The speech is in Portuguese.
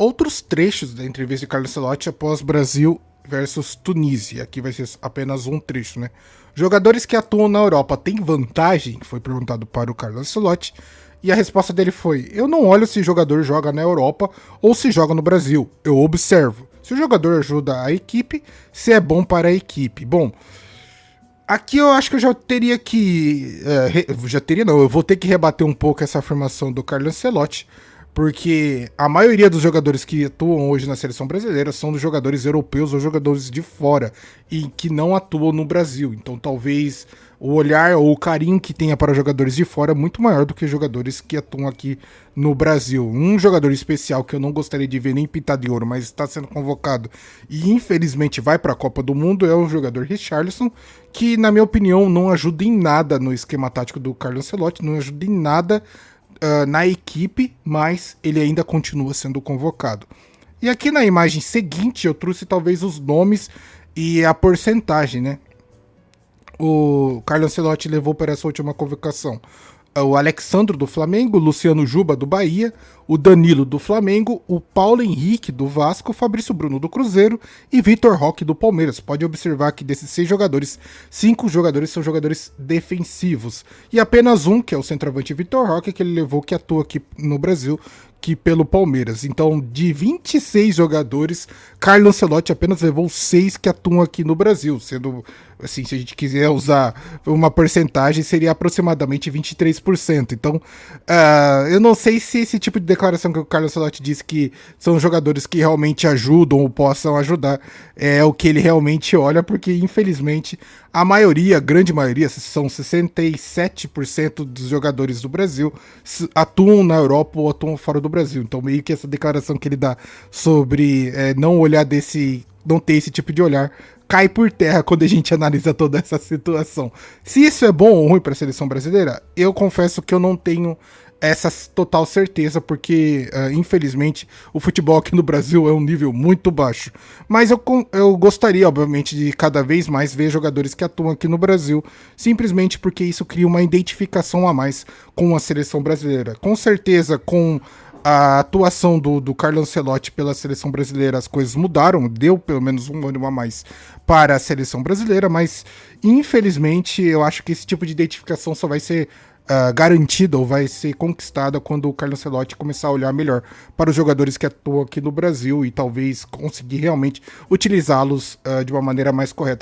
outros trechos da entrevista de Carlo Ancelotti após Brasil versus Tunísia. Aqui vai ser apenas um trecho, né? Jogadores que atuam na Europa têm vantagem? Foi perguntado para o Carlo Ancelotti. E a resposta dele foi: eu não olho se o jogador joga na Europa ou se joga no Brasil. Eu observo. Se o jogador ajuda a equipe, se é bom para a equipe. Bom, aqui eu acho que eu já teria que... já teria não, eu vou ter que rebater um pouco essa afirmação do Carlo Ancelotti, porque a maioria dos jogadores que atuam hoje na seleção brasileira são dos jogadores europeus ou jogadores de fora e que não atuam no Brasil. Então talvez o olhar ou o carinho que tenha para jogadores de fora é muito maior do que jogadores que atuam aqui no Brasil. Um jogador especial que eu não gostaria de ver nem pintado de ouro, mas está sendo convocado e infelizmente vai para a Copa do Mundo, é o jogador Richarlison, que na minha opinião não ajuda em nada no esquema tático do Carlo Ancelotti, não ajuda em nada na equipe, mas ele ainda continua sendo convocado. E aqui na imagem seguinte eu trouxe talvez os nomes e a porcentagem, né? O Carlo Ancelotti levou para essa última convocação o Alexandro do Flamengo, o Luciano Juba do Bahia, o Danilo do Flamengo, o Paulo Henrique do Vasco, o Fabrício Bruno do Cruzeiro e Vitor Roque do Palmeiras. Pode observar que desses 6 jogadores, 5 jogadores são jogadores defensivos e apenas um, que é o centroavante Vitor Roque, que ele levou, que atua aqui no Brasil, que pelo Palmeiras. Então, de 26 jogadores, Carlo Ancelotti apenas levou 6 que atuam aqui no Brasil, sendo, assim, se a gente quiser usar uma porcentagem, seria aproximadamente 23%. Então, eu não sei se esse tipo de declaração que o Carlo Ancelotti disse que são jogadores que realmente ajudam ou possam ajudar, é o que ele realmente olha, porque, infelizmente, a maioria, a grande maioria, são 67% dos jogadores do Brasil atuam na Europa ou atuam fora do Brasil. Então meio que essa declaração que ele dá sobre não olhar não ter esse tipo de olhar, cai por terra quando a gente analisa toda essa situação. Se isso é bom ou ruim para a seleção brasileira, eu confesso que eu não tenho essa total certeza, porque infelizmente o futebol aqui no Brasil é um nível muito baixo. Mas eu gostaria, obviamente, de cada vez mais ver jogadores que atuam aqui no Brasil, simplesmente porque isso cria uma identificação a mais com a seleção brasileira. Com certeza, com a atuação do Carlo Ancelotti pela seleção brasileira, as coisas mudaram, deu pelo menos um ânimo a mais para a seleção brasileira, mas infelizmente eu acho que esse tipo de identificação só vai ser garantida ou vai ser conquistada quando o Carlo Ancelotti começar a olhar melhor para os jogadores que atuam aqui no Brasil e talvez conseguir realmente utilizá-los de uma maneira mais correta.